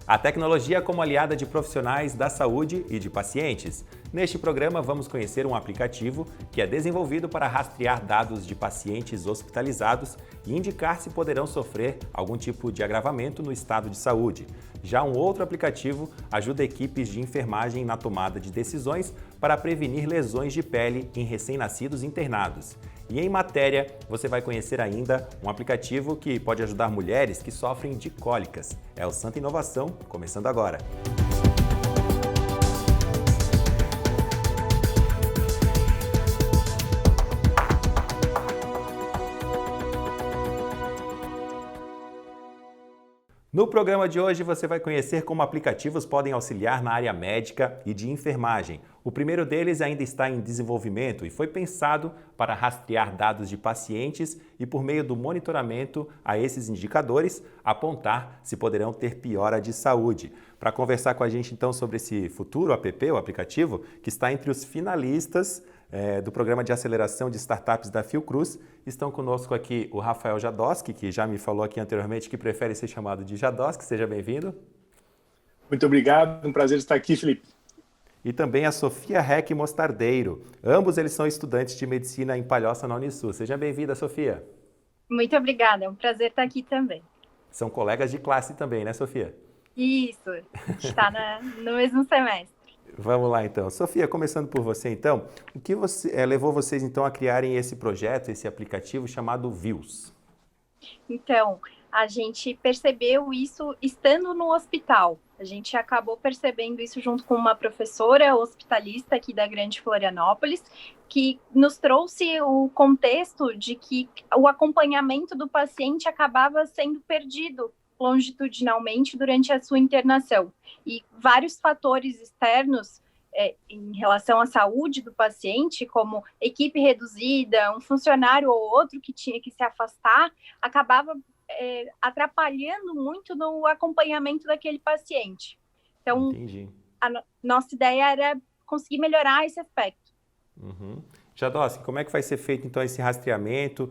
A tecnologia como aliada de profissionais da saúde e de pacientes. Neste programa, vamos conhecer um aplicativo que é desenvolvido para rastrear dados de pacientes hospitalizados e indicar se poderão sofrer algum tipo de agravamento no estado de saúde. Já um outro aplicativo ajuda equipes de enfermagem na tomada de decisões para prevenir lesões de pele em recém-nascidos internados. E em matéria, você vai conhecer ainda um aplicativo que pode ajudar mulheres que sofrem de cólicas. É o Santa Inovação, começando agora. No programa de hoje você vai conhecer como aplicativos podem auxiliar na área médica e de enfermagem. O primeiro deles ainda está em desenvolvimento e foi pensado para rastrear dados de pacientes e, por meio do monitoramento a esses indicadores, apontar se poderão ter piora de saúde. Para conversar com a gente então sobre esse futuro app, o aplicativo, que está entre os finalistas do Programa de Aceleração de Startups da Fiocruz. Estão conosco aqui o Rafael Jadowski, que já me falou aqui anteriormente que prefere ser chamado de Jadowski. Seja bem-vindo. Muito obrigado, um prazer estar aqui, Felipe. E também a Sofia Reck Mostardeiro. Ambos eles são estudantes de medicina em Palhoça, na Unisul. Seja bem-vinda, Sofia. Muito obrigada, é um prazer estar aqui também. São colegas de classe também, né, Sofia? Isso, está no mesmo semestre. Vamos lá, então. Sofia, começando por você, então, o que levou vocês, então, a criarem esse projeto, esse aplicativo chamado Views? Então, a gente percebeu isso estando no hospital. A gente acabou percebendo isso junto com uma professora hospitalista aqui da Grande Florianópolis, que nos trouxe o contexto de que o acompanhamento do paciente acabava sendo perdido longitudinalmente durante a sua internação. E vários fatores externos em relação à saúde do paciente, como equipe reduzida, um funcionário ou outro que tinha que se afastar, acabava atrapalhando muito no acompanhamento daquele paciente. Então, a nossa ideia era conseguir melhorar esse aspecto. Uhum. Jadowski, como é que vai ser feito então esse rastreamento?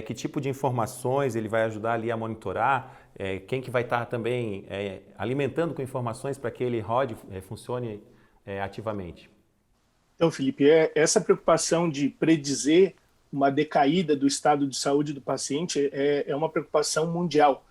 Que tipo de informações ele vai ajudar ali a monitorar? Quem que vai estar também alimentando com informações para que ele rode, funcione ativamente? Então, Felipe, essa preocupação de predizer uma decaída do estado de saúde do paciente é uma preocupação mundial.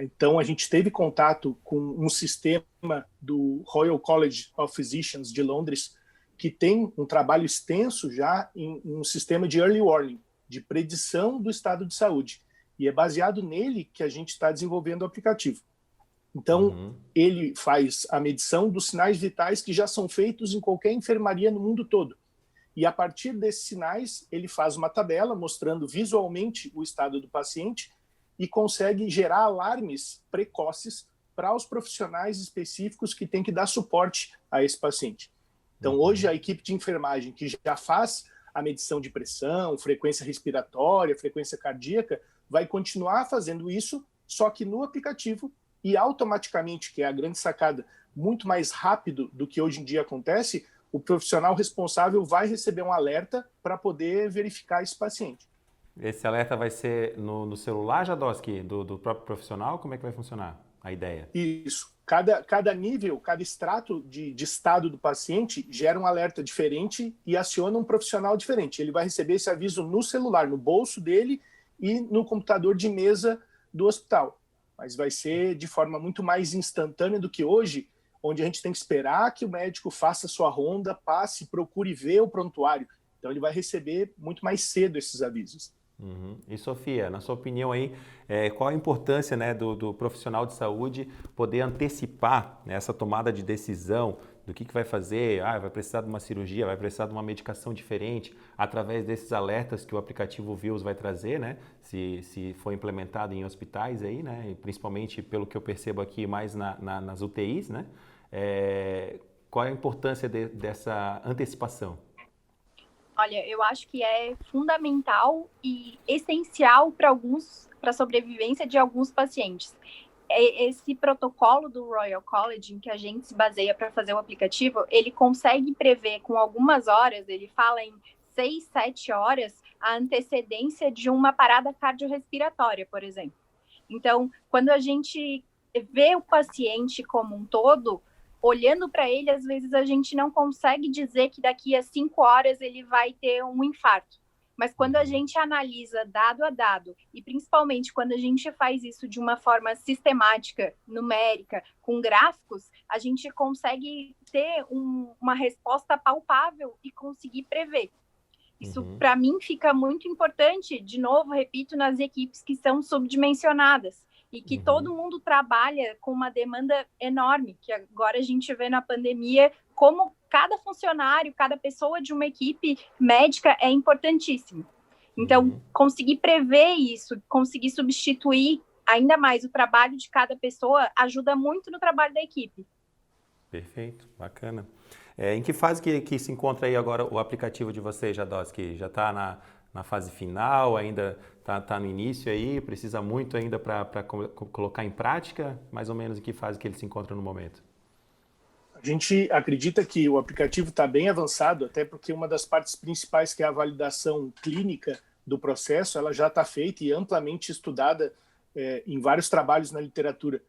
Então, a gente teve contato com um sistema do Royal College of Physicians de Londres, que tem um trabalho extenso já em um sistema de early warning, de predição do estado de saúde. E é baseado nele que a gente está desenvolvendo o aplicativo. Então, ele faz a medição dos sinais vitais que já são feitos em qualquer enfermaria no mundo todo. E a partir desses sinais, ele faz uma tabela mostrando visualmente o estado do paciente e consegue gerar alarmes precoces para os profissionais específicos que têm que dar suporte a esse paciente. Então, hoje, a equipe de enfermagem que já faz a medição de pressão, frequência respiratória, frequência cardíaca, vai continuar fazendo isso, só que no aplicativo e automaticamente, que é a grande sacada, muito mais rápido do que hoje em dia acontece, o profissional responsável vai receber um alerta para poder verificar esse paciente. Esse alerta vai ser no celular, Jadowski, do próprio profissional? Como é que vai funcionar a ideia? Isso. Cada nível, cada extrato de estado do paciente gera um alerta diferente e aciona um profissional diferente. Ele vai receber esse aviso no celular, no bolso dele e no computador de mesa do hospital. Mas vai ser de forma muito mais instantânea do que hoje, onde a gente tem que esperar que o médico faça a sua ronda, passe, procure ver o prontuário. Então ele vai receber muito mais cedo esses avisos. E Sofia, na sua opinião aí, qual a importância, né, do profissional de saúde poder antecipar, né, essa tomada de decisão do que vai fazer? Vai precisar de uma cirurgia, vai precisar de uma medicação diferente, através desses alertas que o aplicativo Views vai trazer, né, se for implementado em hospitais aí, né, e principalmente pelo que eu percebo aqui mais nas UTIs, né? Qual é a importância dessa antecipação? Olha, eu acho que é fundamental e essencial para a sobrevivência de alguns pacientes. Esse protocolo do Royal College, em que a gente se baseia para fazer o aplicativo, ele consegue prever com algumas horas, ele fala em 6, 7 horas, a antecedência de uma parada cardiorrespiratória, por exemplo. Então, quando a gente ver o paciente como um todo, olhando para ele, às vezes a gente não consegue dizer que daqui a 5 horas ele vai ter um infarto. Mas quando a gente analisa dado a dado, e principalmente quando a gente faz isso de uma forma sistemática, numérica, com gráficos, a gente consegue ter uma resposta palpável e conseguir prever. Isso, para mim, fica muito importante, de novo, repito, nas equipes que são subdimensionadas e que todo mundo trabalha com uma demanda enorme, que agora a gente vê na pandemia como cada funcionário, cada pessoa de uma equipe médica é importantíssimo. Então, conseguir prever isso, conseguir substituir ainda mais o trabalho de cada pessoa ajuda muito no trabalho da equipe. Perfeito, bacana. Em que fase que se encontra aí agora o aplicativo de vocês, Jadowski? Já está na fase final, ainda está no início aí, precisa muito ainda para colocar em prática? Mais ou menos em que fase que ele se encontra no momento? A gente acredita que o aplicativo está bem avançado, até porque uma das partes principais, que é a validação clínica do processo, ela já está feita e amplamente estudada em vários trabalhos na literatura.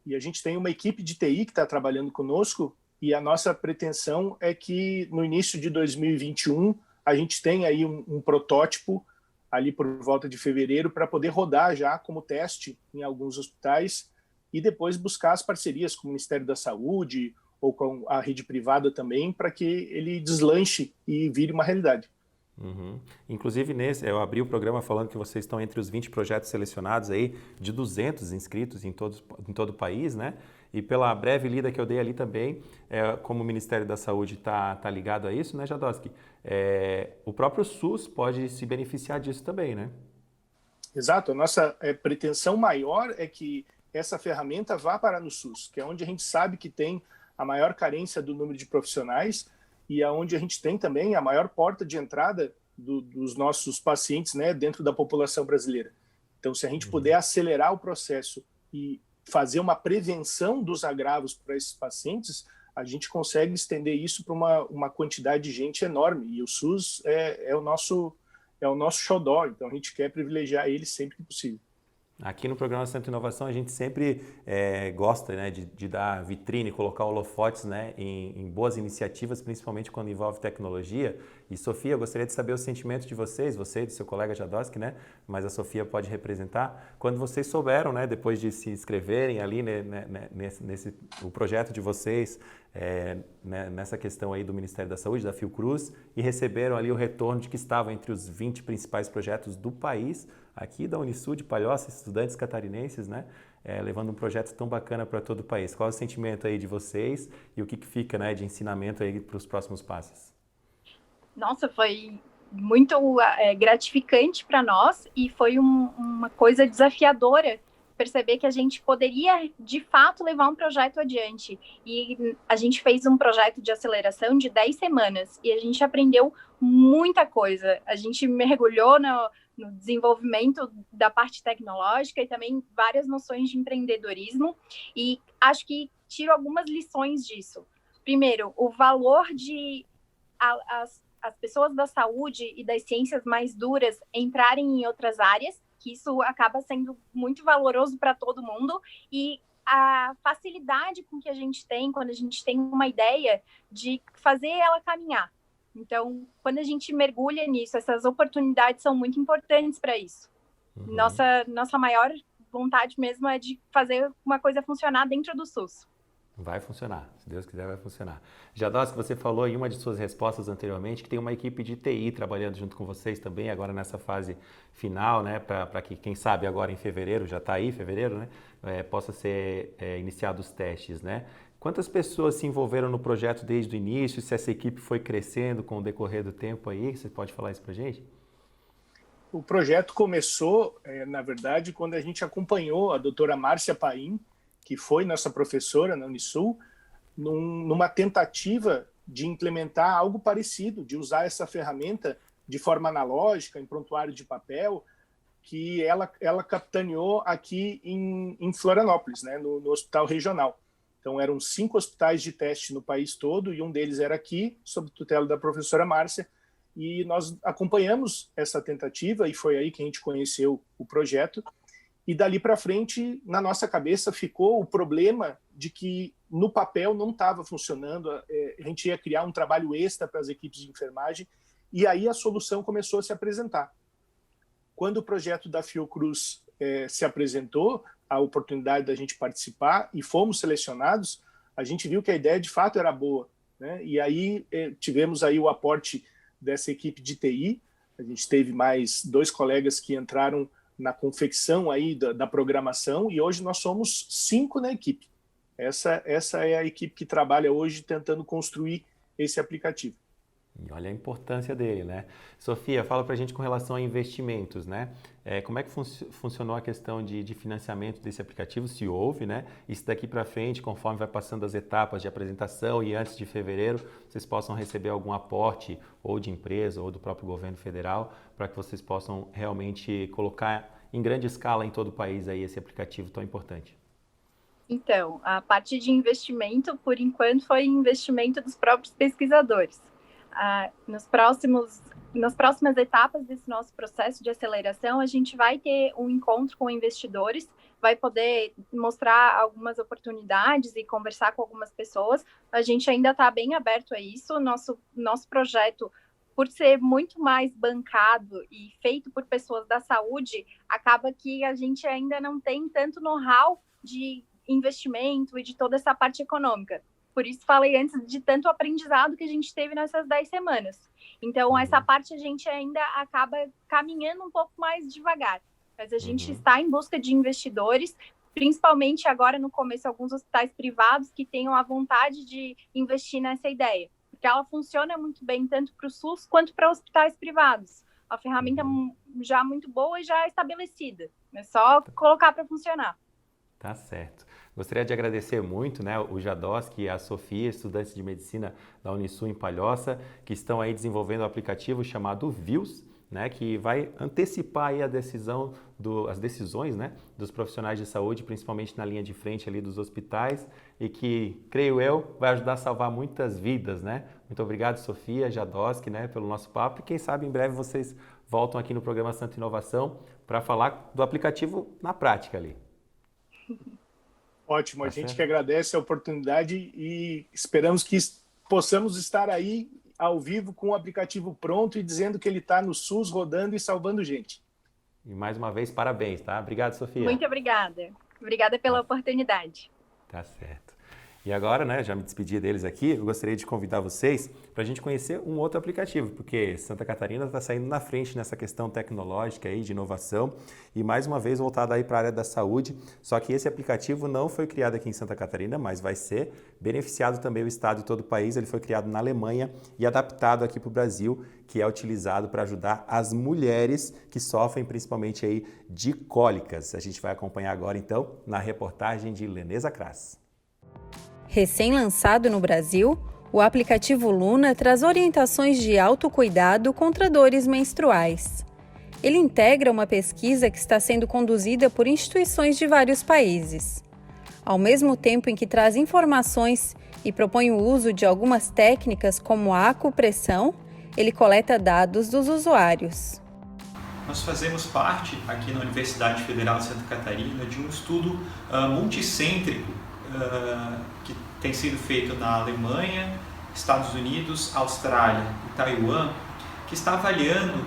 E a gente tem uma equipe de TI que está trabalhando conosco, e a nossa pretensão é que no início de 2021 a gente tenha aí um protótipo ali por volta de fevereiro para poder rodar já como teste em alguns hospitais e depois buscar as parcerias com o Ministério da Saúde ou com a rede privada também, para que ele deslanche e vire uma realidade. Inclusive, eu abri o programa falando que vocês estão entre os 20 projetos selecionados aí, de 200 inscritos em todo o país, né? E pela breve lida que eu dei ali também, como o Ministério da Saúde está ligado a isso, né, Jadowski? O próprio SUS pode se beneficiar disso também, né? Exato. A nossa pretensão maior é que essa ferramenta vá para no SUS, que é onde a gente sabe que tem a maior carência do número de profissionais e aonde a gente tem também a maior porta de entrada dos nossos pacientes, né, dentro da população brasileira. Então, se a gente puder acelerar o processo e fazer uma prevenção dos agravos para esses pacientes, a gente consegue estender isso para uma quantidade de gente enorme. E o SUS é o nosso xodó, então a gente quer privilegiar ele sempre que possível. Aqui no programa Centro Inovação a gente sempre gosta, né, de dar vitrine, colocar holofotes, né, em boas iniciativas, principalmente quando envolve tecnologia. E Sofia, eu gostaria de saber o sentimento de vocês, você e do seu colega Jadowski, né, mas a Sofia pode representar, quando vocês souberam, né, depois de se inscreverem ali o projeto de vocês, nessa questão aí do Ministério da Saúde, da Fiocruz, e receberam ali o retorno de que estavam entre os 20 principais projetos do país, aqui da Unisul de Palhoça, estudantes catarinenses, né, levando um projeto tão bacana para todo o país. Qual é o sentimento aí de vocês e o que fica, né, de ensinamento aí para os próximos passos? Nossa, foi muito gratificante para nós e foi uma coisa desafiadora perceber que a gente poderia, de fato, levar um projeto adiante. E a gente fez um projeto de aceleração de 10 semanas e a gente aprendeu muita coisa. A gente mergulhou no desenvolvimento da parte tecnológica e também várias noções de empreendedorismo, e acho que tiro algumas lições disso. Primeiro, o valor de as pessoas da saúde e das ciências mais duras entrarem em outras áreas, que isso acaba sendo muito valoroso para todo mundo, e a facilidade com que a gente tem, quando a gente tem uma ideia, de fazer ela caminhar. Então, quando a gente mergulha nisso, essas oportunidades são muito importantes para isso. Nossa maior vontade mesmo é de fazer uma coisa funcionar dentro do SUS. Vai funcionar, se Deus quiser vai funcionar. Jadowski, você falou em uma de suas respostas anteriormente que tem uma equipe de TI trabalhando junto com vocês também, agora nessa fase final, né, para que, quem sabe, agora em fevereiro, já está aí fevereiro, né, possa ser iniciados os testes, né? Quantas pessoas se envolveram no projeto desde o início, se essa equipe foi crescendo com o decorrer do tempo aí, você pode falar isso para a gente? O projeto começou, na verdade, quando a gente acompanhou a doutora Márcia Paim, que foi nossa professora na Unisul, numa tentativa de implementar algo parecido, de usar essa ferramenta de forma analógica, em prontuário de papel, que ela capitaneou aqui em Florianópolis, né, no hospital regional. Então, eram 5 hospitais de teste no país todo, e um deles era aqui, sob tutela da professora Márcia, e nós acompanhamos essa tentativa, e foi aí que a gente conheceu o projeto. e dali para frente, na nossa cabeça, ficou o problema de que no papel não estava funcionando, a gente ia criar um trabalho extra para as equipes de enfermagem, e aí a solução começou a se apresentar. Quando o projeto da Fiocruz se apresentou, a oportunidade da gente participar e fomos selecionados, a gente viu que a ideia de fato era boa, né? E aí tivemos aí o aporte dessa equipe de TI, a gente teve mais 2 colegas que entraram na confecção aí da programação, e hoje nós somos 5 na equipe. Essa é a equipe que trabalha hoje tentando construir esse aplicativo. E olha a importância dele, né? Sofia, fala pra gente com relação a investimentos, né? Como é que funcionou a questão de financiamento desse aplicativo, se houve, né? E se daqui para frente, conforme vai passando as etapas de apresentação e antes de fevereiro, vocês possam receber algum aporte ou de empresa ou do próprio governo federal para que vocês possam realmente colocar em grande escala em todo o país aí esse aplicativo tão importante. Então, a parte de investimento, por enquanto, foi investimento dos próprios pesquisadores. Nas próximas etapas desse nosso processo de aceleração, a gente vai ter um encontro com investidores, vai poder mostrar algumas oportunidades e conversar com algumas pessoas. A gente ainda está bem aberto a isso. Nosso projeto, por ser muito mais bancado e feito por pessoas da saúde, acaba que a gente ainda não tem tanto know-how de investimento e de toda essa parte econômica. Por isso falei antes de tanto aprendizado que a gente teve nessas 10 semanas. Então, essa parte a gente ainda acaba caminhando um pouco mais devagar. Mas a gente está em busca de investidores, principalmente agora no começo, alguns hospitais privados que tenham a vontade de investir nessa ideia. Porque ela funciona muito bem tanto para o SUS quanto para hospitais privados. A ferramenta já muito boa e já estabelecida. É só colocar para funcionar. Tá certo. Gostaria de agradecer muito, né, o Jadowski e a Sofia, estudantes de medicina da Unisul em Palhoça, que estão aí desenvolvendo um aplicativo chamado VIUS, né, que vai antecipar aí as decisões, né, dos profissionais de saúde, principalmente na linha de frente ali dos hospitais, e que, creio eu, vai ajudar a salvar muitas vidas, né? Muito obrigado, Sofia, Jadowski, né, pelo nosso papo, e quem sabe em breve vocês voltam aqui no programa Santa Inovação para falar do aplicativo na prática ali. Ótimo, a gente que agradece a oportunidade e esperamos que possamos estar aí ao vivo com o aplicativo pronto e dizendo que ele está no SUS rodando e salvando gente. E mais uma vez, parabéns, tá? Obrigado, Sofia. Muito obrigada. Obrigada pela oportunidade. Tá certo. E agora, né, já me despedi deles aqui, eu gostaria de convidar vocês para a gente conhecer um outro aplicativo, porque Santa Catarina está saindo na frente nessa questão tecnológica aí de inovação e mais uma vez voltado aí para a área da saúde, só que esse aplicativo não foi criado aqui em Santa Catarina, mas vai ser beneficiado também o estado e todo o país. Ele foi criado na Alemanha e adaptado aqui para o Brasil, que é utilizado para ajudar as mulheres que sofrem principalmente aí de cólicas. A gente vai acompanhar agora então na reportagem de Leneza Kras. Recém-lançado no Brasil, o aplicativo Luna traz orientações de autocuidado contra dores menstruais. Ele integra uma pesquisa que está sendo conduzida por instituições de vários países. Ao mesmo tempo em que traz informações e propõe o uso de algumas técnicas como a acupressão, ele coleta dados dos usuários. Nós fazemos parte, aqui na Universidade Federal de Santa Catarina, de um estudo multicêntrico que tem sido feito na Alemanha, Estados Unidos, Austrália e Taiwan, que está avaliando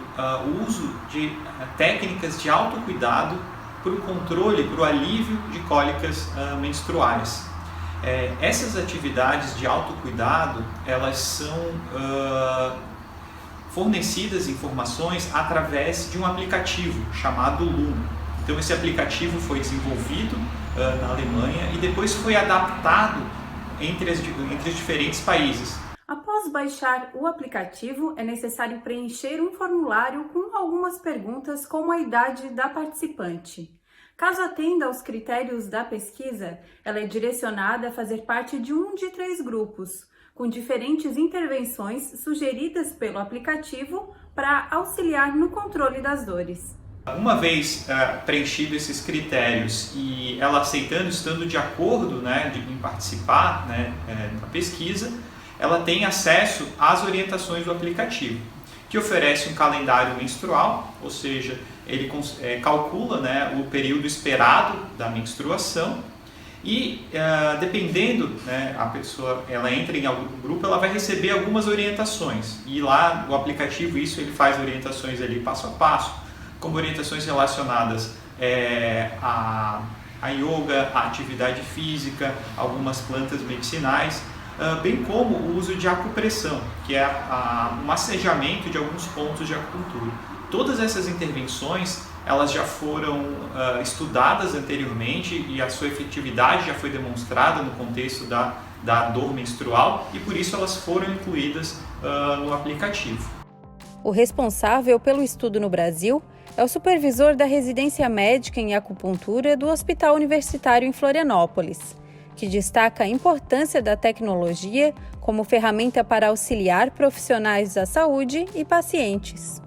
o uso de técnicas de autocuidado para o controle, para o alívio de cólicas menstruais. Essas atividades de autocuidado, elas são fornecidas informações através de um aplicativo chamado Luna. Então esse aplicativo foi desenvolvido na Alemanha e depois foi adaptado entre os diferentes países. Após baixar o aplicativo, é necessário preencher um formulário com algumas perguntas como a idade da participante. Caso atenda aos critérios da pesquisa, ela é direcionada a fazer parte de um de 3 grupos, com diferentes intervenções sugeridas pelo aplicativo para auxiliar no controle das dores. Uma vez preenchido esses critérios e ela aceitando, estando de acordo, né, em participar, né, da pesquisa, ela tem acesso às orientações do aplicativo. que oferece um calendário menstrual, ou seja, ele calcula, né, o período esperado da menstruação e, dependendo, né, a pessoa ela entra em algum grupo, ela vai receber algumas orientações e lá no aplicativo ele faz orientações ali passo a passo, como orientações relacionadas a yoga, a atividade física, algumas plantas medicinais, bem como o uso de acupressão, que é o massageamento de alguns pontos de acupuntura. Todas essas intervenções elas já foram estudadas anteriormente e a sua efetividade já foi demonstrada no contexto da dor menstrual e por isso elas foram incluídas no aplicativo. O responsável pelo estudo no Brasil é o supervisor da residência médica em acupuntura do Hospital Universitário em Florianópolis, que destaca a importância da tecnologia como ferramenta para auxiliar profissionais da saúde e pacientes.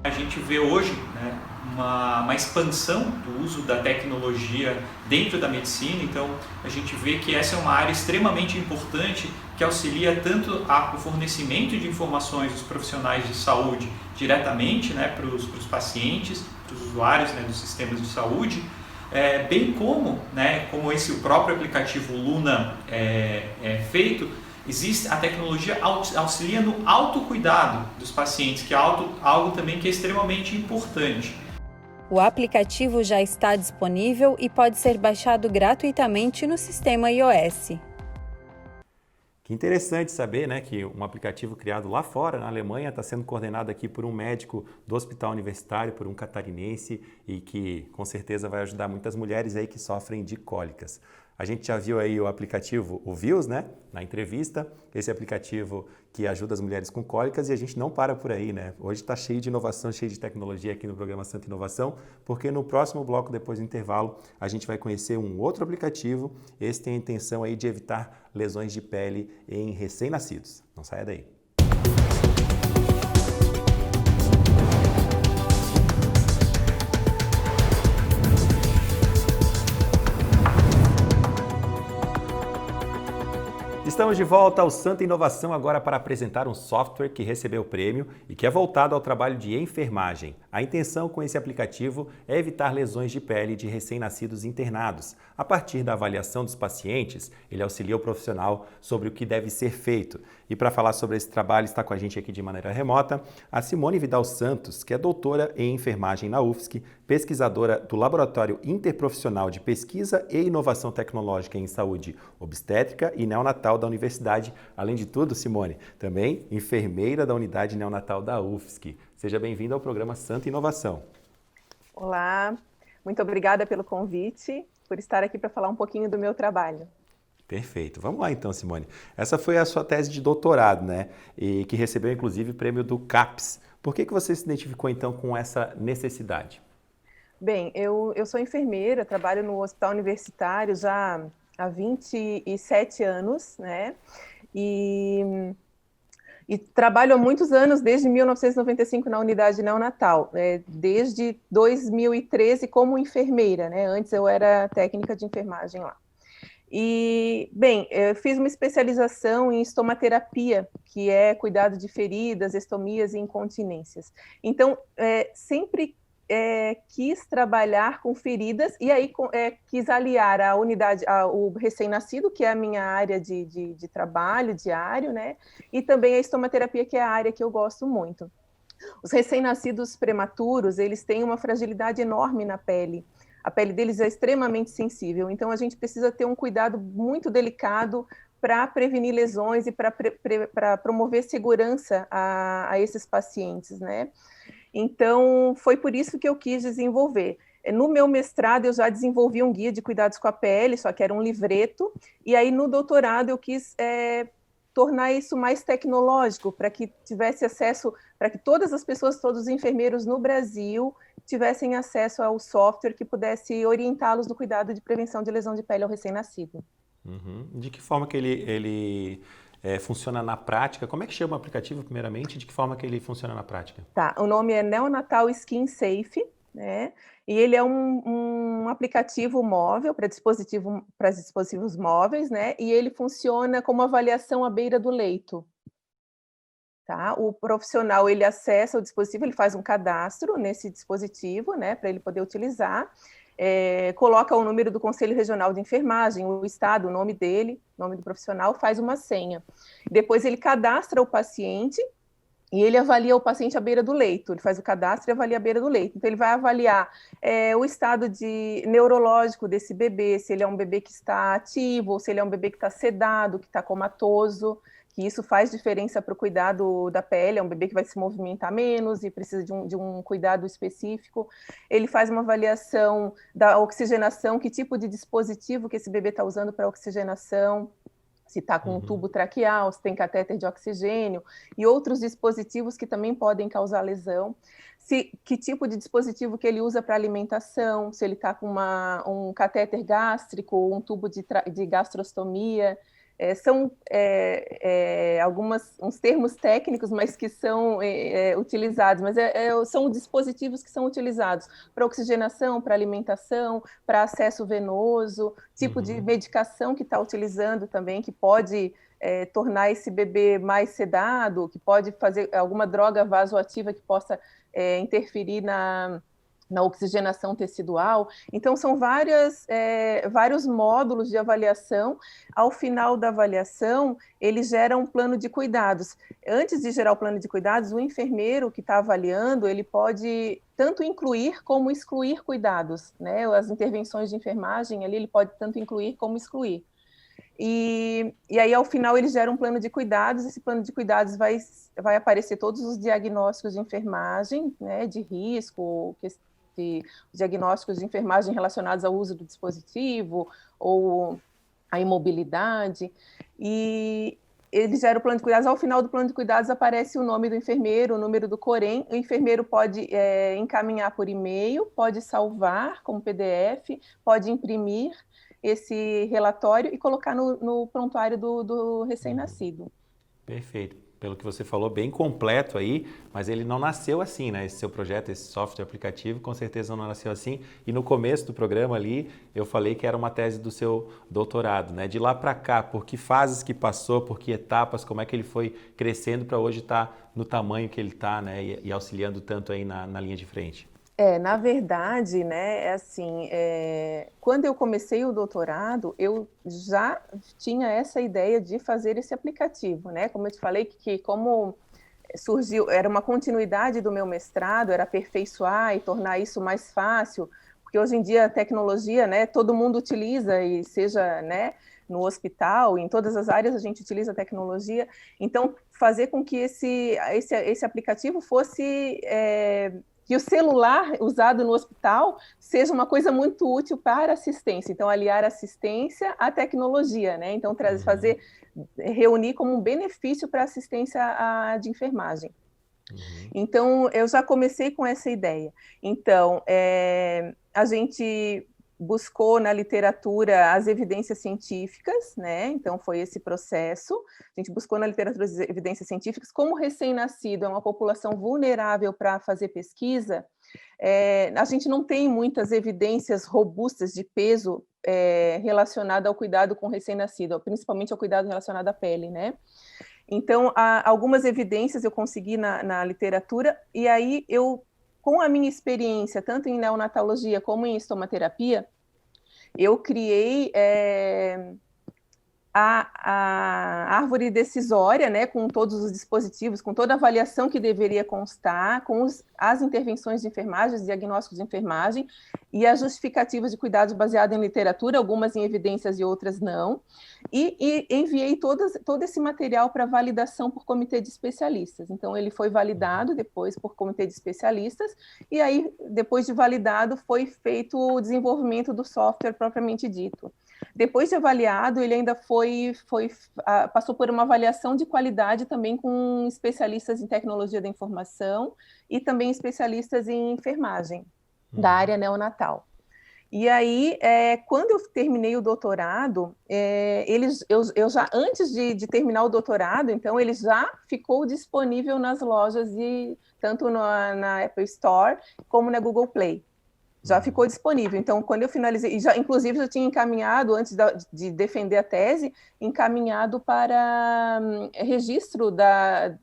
A gente vê hoje, né, uma expansão do uso da tecnologia dentro da medicina, então a gente vê que essa é uma área extremamente importante que auxilia tanto o fornecimento de informações dos profissionais de saúde diretamente, né, para os pacientes, para os usuários, né, dos sistemas de saúde, bem como, né, como o próprio aplicativo Luna é feito, a tecnologia auxilia no autocuidado dos pacientes, que é algo também que é extremamente importante. O aplicativo já está disponível e pode ser baixado gratuitamente no sistema iOS. Que interessante saber, né, que um aplicativo criado lá fora, na Alemanha, está sendo coordenado aqui por um médico do hospital universitário, por um catarinense e que com certeza vai ajudar muitas mulheres aí que sofrem de cólicas. A gente já viu aí o aplicativo, o Views, né, na entrevista, esse aplicativo que ajuda as mulheres com cólicas e a gente não para por aí, né? Hoje está cheio de inovação, cheio de tecnologia aqui no programa Santa Inovação, porque no próximo bloco, depois do intervalo, a gente vai conhecer um outro aplicativo. Esse tem a intenção aí de evitar lesões de pele em recém-nascidos. Não saia daí. Estamos de volta ao Santa Inovação agora para apresentar um software que recebeu o prêmio e que é voltado ao trabalho de enfermagem. A intenção com esse aplicativo é evitar lesões de pele de recém-nascidos internados. A partir da avaliação dos pacientes, ele auxilia o profissional sobre o que deve ser feito. E para falar sobre esse trabalho está com a gente aqui de maneira remota a Simone Vidal Santos, que é doutora em enfermagem na UFSC, pesquisadora do Laboratório Interprofissional de Pesquisa e Inovação Tecnológica em Saúde Obstétrica e Neonatal da Universidade. Além de tudo, Simone, também enfermeira da Unidade Neonatal da UFSC. Seja bem-vinda ao programa Santa Inovação. Olá, muito obrigada pelo convite, por estar aqui para falar um pouquinho do meu trabalho. Perfeito. Vamos lá então, Simone. Essa foi a sua tese de doutorado, né? E que recebeu inclusive o prêmio do CAPES. Por que você se identificou então com essa necessidade? Bem, eu sou enfermeira, trabalho no hospital universitário já há 27 anos, né? E trabalho há muitos anos, desde 1995 na unidade neonatal, desde 2013 como enfermeira, né? Antes eu era técnica de enfermagem lá. E, bem, eu fiz uma especialização em estomaterapia, que é cuidado de feridas, estomias e incontinências. Então, sempre quis trabalhar com feridas e aí quis aliar a unidade, o recém-nascido, que é a minha área de trabalho diário, né? E também a estomaterapia, que é a área que eu gosto muito. Os recém-nascidos prematuros, eles têm uma fragilidade enorme na pele. A pele deles é extremamente sensível, então a gente precisa ter um cuidado muito delicado para prevenir lesões e para promover segurança a esses pacientes, né? Então, foi por isso que eu quis desenvolver. No meu mestrado, eu já desenvolvi um guia de cuidados com a pele, só que era um livreto, e aí no doutorado eu quis tornar isso mais tecnológico, para que tivesse acesso, para que todas as pessoas, todos os enfermeiros no Brasil tivessem acesso ao software que pudesse orientá-los no cuidado de prevenção de lesão de pele ao recém-nascido. Uhum. De que forma que ele funciona na prática? Como é que chama o aplicativo, primeiramente? De que forma que ele funciona na prática? Tá, o nome é Neonatal Skin Safe, né? E ele é um aplicativo móvel para dispositivos móveis, né? E ele funciona como avaliação à beira do leito. Tá? O profissional, ele acessa o dispositivo, ele faz um cadastro nesse dispositivo, né, para ele poder utilizar, coloca o número do Conselho Regional de Enfermagem, o estado, o nome dele, nome do profissional, faz uma senha. Depois ele cadastra o paciente e ele avalia o paciente à beira do leito, ele faz o cadastro e avalia à beira do leito. Então ele vai avaliar o estado neurológico desse bebê, se ele é um bebê que está ativo, ou se ele é um bebê que está sedado, que está comatoso, que isso faz diferença para o cuidado da pele, é um bebê que vai se movimentar menos e precisa de um cuidado específico. Ele faz uma avaliação da oxigenação, que tipo de dispositivo que esse bebê está usando para oxigenação, se está com um tubo traqueal, se tem catéter de oxigênio, e outros dispositivos que também podem causar lesão. Que tipo de dispositivo que ele usa para alimentação, se ele está com um catéter gástrico, um tubo de gastrostomia. São uns termos técnicos, mas que são utilizados, mas são dispositivos que são utilizados para oxigenação, para alimentação, para acesso venoso, tipo de medicação que está utilizando também, que pode tornar esse bebê mais sedado, que pode fazer alguma droga vasoativa que possa interferir na oxigenação tecidual. Então, são vários módulos de avaliação. Ao final da avaliação, ele gera um plano de cuidados. Antes de gerar o plano de cuidados, o enfermeiro que está avaliando, ele pode tanto incluir como excluir cuidados, né? As intervenções de enfermagem, ali, ele pode tanto incluir como excluir. E aí, ao final, ele gera um plano de cuidados. Esse plano de cuidados vai aparecer todos os diagnósticos de enfermagem, né, de risco, diagnósticos de enfermagem relacionados ao uso do dispositivo ou à imobilidade, e ele gera o plano de cuidados. Ao final do plano de cuidados aparece o nome do enfermeiro, o número do Corém. O enfermeiro pode encaminhar por e-mail, pode salvar como PDF, pode imprimir esse relatório e colocar no prontuário do recém-nascido. Perfeito. Pelo que você falou, bem completo aí, mas ele não nasceu assim, né? Esse seu projeto, esse software aplicativo, com certeza não nasceu assim. E no começo do programa ali, eu falei que era uma tese do seu doutorado, né? De lá para cá, por que fases que passou, por que etapas, como é que ele foi crescendo para hoje estar no tamanho que ele está, né? E auxiliando tanto aí na linha de frente. Na verdade, né, quando eu comecei o doutorado, eu já tinha essa ideia de fazer esse aplicativo, né? Como eu te falei, que como surgiu, era uma continuidade do meu mestrado, era aperfeiçoar e tornar isso mais fácil, porque hoje em dia a tecnologia, né, todo mundo utiliza, e seja, né, no hospital, em todas as áreas a gente utiliza a tecnologia. Então, fazer com que esse aplicativo fosse... que o celular usado no hospital seja uma coisa muito útil para a assistência. Então, aliar assistência à tecnologia, né? Então, reunir como um benefício para a assistência de enfermagem. Então, eu já comecei com essa ideia. Então, a gente buscou na literatura as evidências científicas, né? Então foi esse processo. A gente buscou na literatura as evidências científicas. Como recém-nascido é uma população vulnerável para fazer pesquisa, a gente não tem muitas evidências robustas de peso relacionado ao cuidado com recém-nascido, principalmente ao cuidado relacionado à pele, né? Então, algumas evidências eu consegui na literatura, e aí com a minha experiência, tanto em neonatologia como em estomaterapia, eu criei a árvore decisória, né, com todos os dispositivos, com toda a avaliação que deveria constar, com as intervenções de enfermagem, os diagnósticos de enfermagem e as justificativas de cuidados baseadas em literatura, algumas em evidências e outras não, e enviei todo esse material para validação por comitê de especialistas. Então, ele foi validado depois por comitê de especialistas, e aí, depois de validado, foi feito o desenvolvimento do software propriamente dito. Depois de avaliado, ele ainda passou por uma avaliação de qualidade também com especialistas em tecnologia da informação e também especialistas em enfermagem da área neonatal. E aí, quando eu terminei o doutorado, eu já, antes de terminar o doutorado, então, ele já ficou disponível nas lojas, tanto na Apple Store como na Google Play. já ficou disponível. Então, quando eu finalizei, inclusive já tinha encaminhado, antes de defender a tese, encaminhado para registro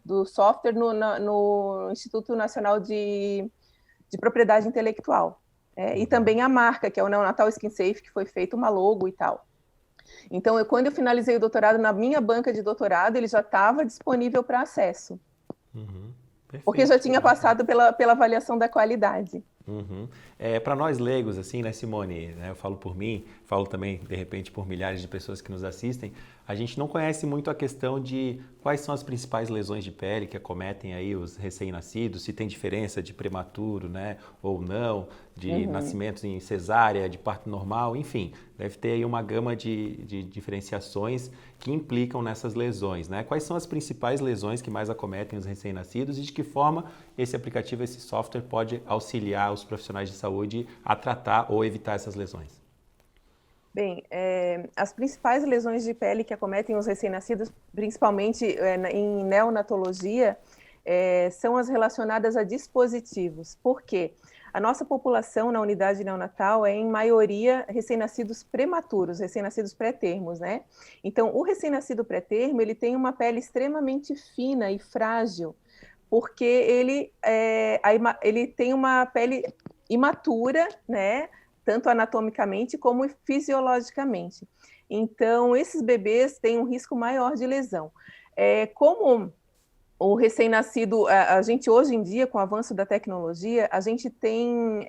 do software no Instituto Nacional de Propriedade Intelectual. E também a marca, que é o Neonatal Skin Safe, que foi feita uma logo e tal. Então, quando eu finalizei o doutorado, na minha banca de doutorado, ele já estava disponível para acesso. Perfeito, porque já tinha passado pela avaliação da qualidade. Para nós leigos, assim, né, Simone, né, eu falo por mim, falo também, de repente, por milhares de pessoas que nos assistem, a gente não conhece muito a questão de quais são as principais lesões de pele que acometem aí os recém-nascidos, se tem diferença de prematuro, né, ou não, de nascimentos em cesárea, de parto normal, enfim, deve ter aí uma gama de diferenciações que implicam nessas lesões, né? Quais são as principais lesões que mais acometem os recém-nascidos e de que forma esse aplicativo, esse software pode auxiliar os profissionais de saúde a tratar ou evitar essas lesões? Bem, as principais lesões de pele que acometem os recém-nascidos, principalmente em neonatologia, são as relacionadas a dispositivos. Por quê? A nossa população na unidade neonatal é, em maioria, recém-nascidos prematuros, recém-nascidos pré-termos, né? Então, o recém-nascido pré-termo, ele tem uma pele extremamente fina e frágil, porque ele tem uma pele imatura, né? Tanto anatomicamente como fisiologicamente. Então, esses bebês têm um risco maior de lesão. Como o recém-nascido, a gente hoje em dia, com o avanço da tecnologia, a gente tem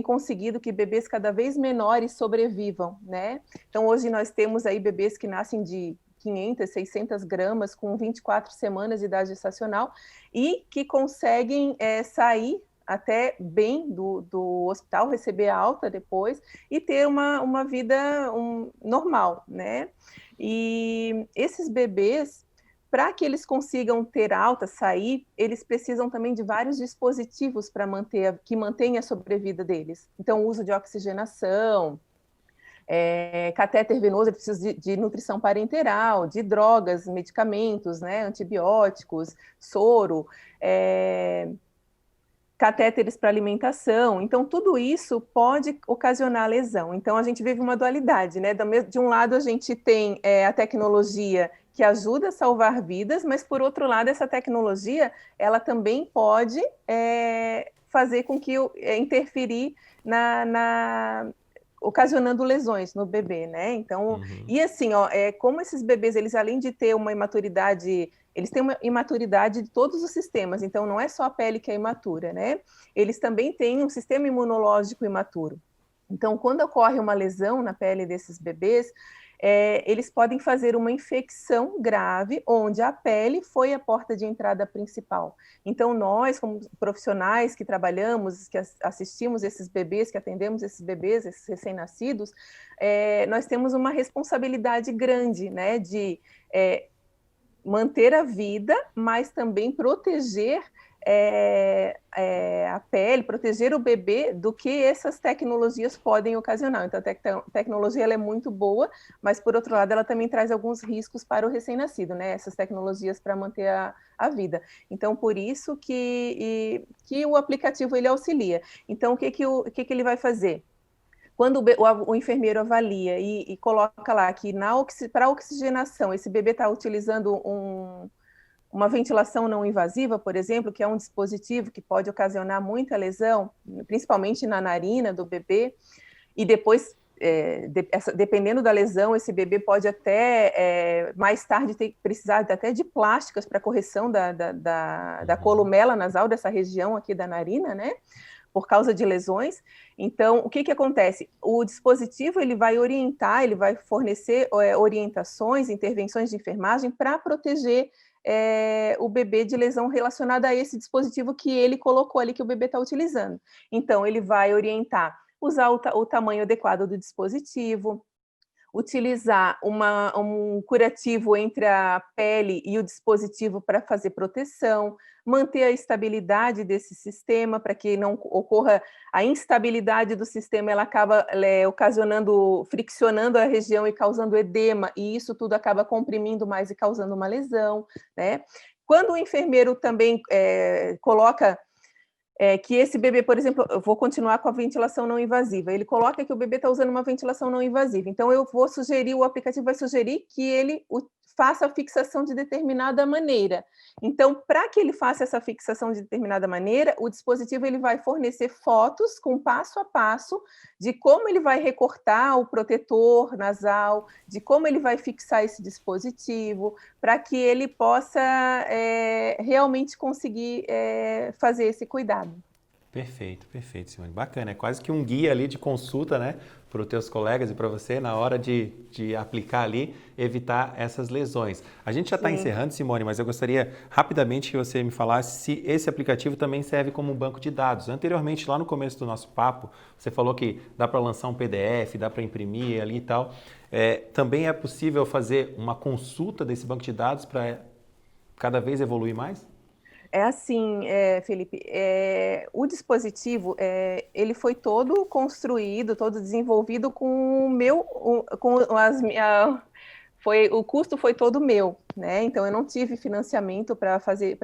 conseguido que bebês cada vez menores sobrevivam, né? Então, hoje nós temos aí bebês que nascem de 500, 600 gramas com 24 semanas de idade gestacional e que conseguem sair até bem do hospital, receber alta depois e ter uma vida normal, né? E esses bebês, para que eles consigam ter alta, sair, eles precisam também de vários dispositivos para que mantenha a sobrevida deles. Então, o uso de oxigenação, catéter venoso, ele precisa de nutrição parenteral, de drogas, medicamentos, né, antibióticos, soro, catéteres para alimentação. Então, tudo isso pode ocasionar lesão. Então, a gente vive uma dualidade, né? De um lado, a gente tem a tecnologia que ajuda a salvar vidas, mas, por outro lado, essa tecnologia, ela também pode fazer com que interferir ocasionando lesões no bebê, né? Então, e assim, como esses bebês, eles além de ter uma imaturidade, eles têm uma imaturidade de todos os sistemas, então não é só a pele que é imatura, né? Eles também têm um sistema imunológico imaturo. Então, quando ocorre uma lesão na pele desses bebês, eles podem fazer uma infecção grave, onde a pele foi a porta de entrada principal. Então, nós, como profissionais que trabalhamos, que assistimos esses bebês, que atendemos esses bebês, esses recém-nascidos, nós temos uma responsabilidade grande, né, de manter a vida, mas também proteger a pele, proteger o bebê do que essas tecnologias podem ocasionar. Então, a tecnologia ela é muito boa, mas, por outro lado, ela também traz alguns riscos para o recém-nascido, né? Essas tecnologias para manter a vida. Então, por isso que o aplicativo ele auxilia. Então, o que ele vai fazer? Quando o enfermeiro avalia e coloca lá que para oxigenação, esse bebê está utilizando uma ventilação não invasiva, por exemplo, que é um dispositivo que pode ocasionar muita lesão, principalmente na narina do bebê, e depois, dependendo da lesão, esse bebê pode até, mais tarde, precisar até de plásticas para correção da columela nasal, dessa região aqui da narina, né? Por causa de lesões. Então, o que acontece? O dispositivo ele vai orientar, ele vai fornecer orientações, intervenções de enfermagem para proteger o bebê de lesão relacionada a esse dispositivo que ele colocou ali, que o bebê está utilizando. Então, ele vai orientar, usar o tamanho adequado do dispositivo, utilizar um curativo entre a pele e o dispositivo para fazer proteção, manter a estabilidade desse sistema para que não ocorra a instabilidade do sistema, ela acaba friccionando a região e causando edema, e isso tudo acaba comprimindo mais e causando uma lesão, né? Quando o enfermeiro também coloca que esse bebê, por exemplo, eu vou continuar com a ventilação não invasiva. Ele coloca que o bebê está usando uma ventilação não invasiva. Então, eu vou sugerir, o aplicativo vai sugerir que ele faça a fixação de determinada maneira. Então, para que ele faça essa fixação de determinada maneira, o dispositivo ele vai fornecer fotos com passo a passo de como ele vai recortar o protetor nasal, de como ele vai fixar esse dispositivo, para que ele possa realmente conseguir fazer esse cuidado. Perfeito, Simone. Bacana, é quase que um guia ali de consulta, né, para os teus colegas e para você na hora de aplicar ali, evitar essas lesões. A gente já está encerrando, Simone, mas eu gostaria rapidamente que você me falasse se esse aplicativo também serve como um banco de dados. Anteriormente, lá no começo do nosso papo, você falou que dá para lançar um PDF, dá para imprimir ali e tal. Também é possível fazer uma consulta desse banco de dados para cada vez evoluir mais? É assim, Felipe, o dispositivo, ele foi todo construído, todo desenvolvido o custo foi todo meu, né? Então eu não tive financiamento para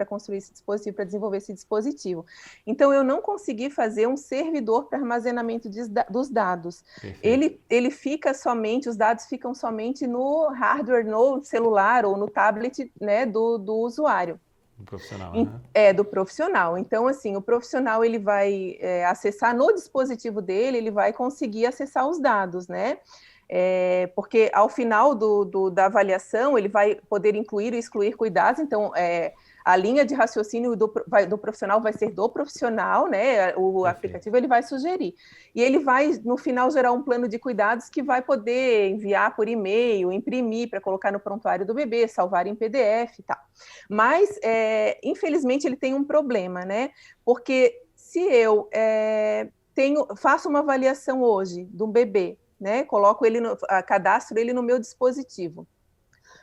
construir esse dispositivo, para desenvolver esse dispositivo. Então eu não consegui fazer um servidor para armazenamento dos dados. Ele fica somente, os dados ficam somente no hardware, no celular ou no tablet, né, do usuário. Do profissional, né? Do profissional. Então, assim, o profissional ele vai acessar no dispositivo dele, ele vai conseguir acessar os dados, né? Porque ao final da avaliação, ele vai poder incluir e excluir cuidados, então a linha de raciocínio do profissional vai ser do profissional, né? O aplicativo ele vai sugerir. E ele vai, no final, gerar um plano de cuidados que vai poder enviar por e-mail, imprimir para colocar no prontuário do bebê, salvar em PDF e tal. Mas, infelizmente, ele tem um problema, né? Porque se eu faço uma avaliação hoje de um bebê, né? Coloco ele, cadastro ele no meu dispositivo.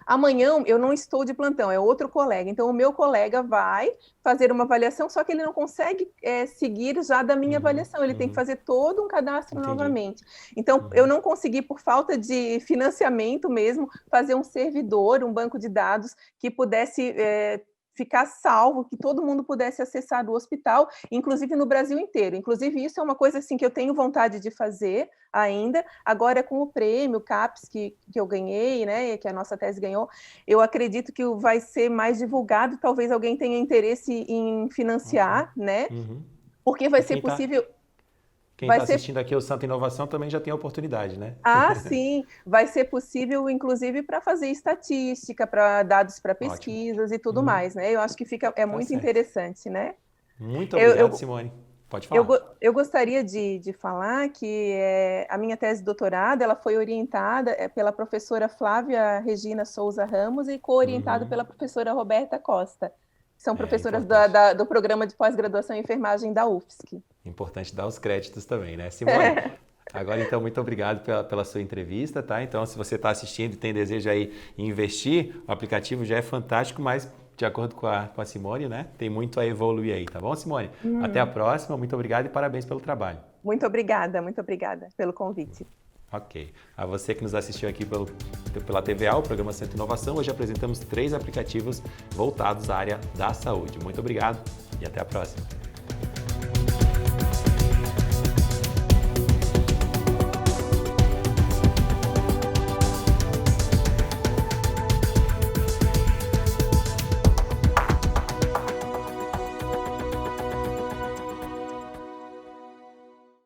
Amanhã eu não estou de plantão, é outro colega. Então, o meu colega vai fazer uma avaliação, só que ele não consegue seguir já da minha avaliação. Ele tem que fazer todo um cadastro novamente. Então, eu não consegui, por falta de financiamento mesmo, fazer um servidor, um banco de dados que pudesse ficar salvo, que todo mundo pudesse acessar do hospital, inclusive no Brasil inteiro. Inclusive, isso é uma coisa assim, que eu tenho vontade de fazer ainda. Agora, com o prêmio CAPES que eu ganhei, né, que a nossa tese ganhou, eu acredito que vai ser mais divulgado, talvez alguém tenha interesse em financiar, né, porque vai ser possível... Quem está assistindo aqui o Santa Inovação também já tem a oportunidade, né? Ah, sim. Vai ser possível, inclusive, para fazer estatística, para dados para pesquisas e tudo mais, né? Eu acho que muito interessante, né? Muito obrigado, Simone. Pode falar. Eu gostaria de falar que a minha tese de doutorado ela foi orientada pela professora Flávia Regina Souza Ramos e co-orientada pela professora Roberta Costa. São professoras do programa de pós-graduação em enfermagem da UFSC. Importante dar os créditos também, né? Simone, agora então, muito obrigado pela sua entrevista, tá? Então, se você está assistindo e tem desejo aí em investir, o aplicativo já é fantástico, mas de acordo com a Simone, né? Tem muito a evoluir aí, tá bom, Simone? Até a próxima, muito obrigado e parabéns pelo trabalho. Muito obrigada pelo convite. Ok. A você que nos assistiu aqui pela TVA, o programa Santa Inovação, hoje apresentamos 3 aplicativos voltados à área da saúde. Muito obrigado e até a próxima.